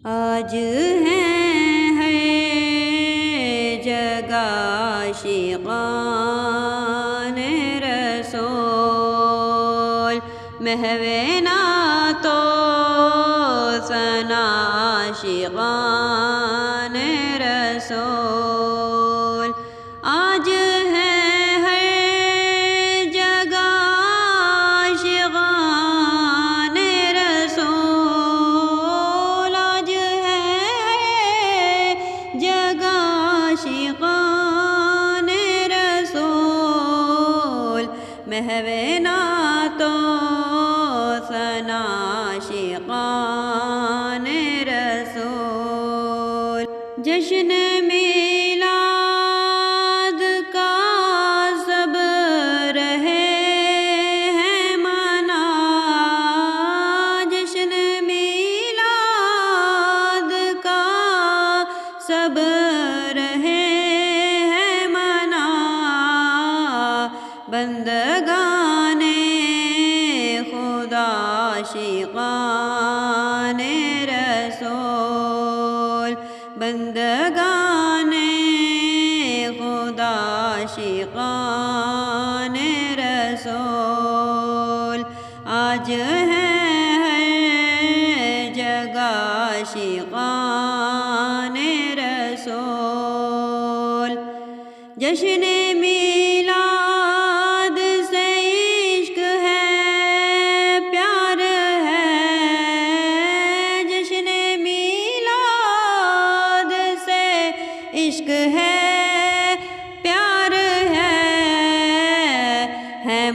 آج ہے جگہ عاشقان رسول، محو نعت و ثنا عاشقان رسول۔ آج ہے جگہ عاشقان رسول، آج ہے جگہ عاشقان رسول، محو نعت و ثنا عاشقان رسول۔ جشن میلاد کا سب رہے ہیں منا، جشن میلاد کا سب رہے ہیں منا، بندگان خدا عاشقان رسول، بندگان خدا عاشقان رسول۔ آج ہے جگہ عاشقان رسول۔ جشن میلاد سے عشق ہے، پیار ہے، جشن میلاد سے عشق ہے، پیار ہے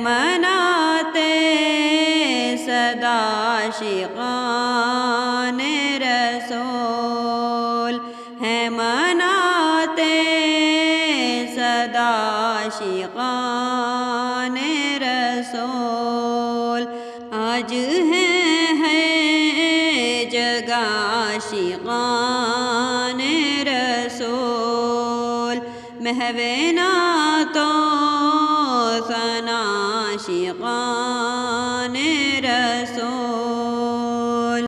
مناتے صدا عاشقان رسول، ہے مناتے صدا عاشقان رسول۔ آج ہے جگہ عاشقان رسول، محو نعت و ثنا عاشقان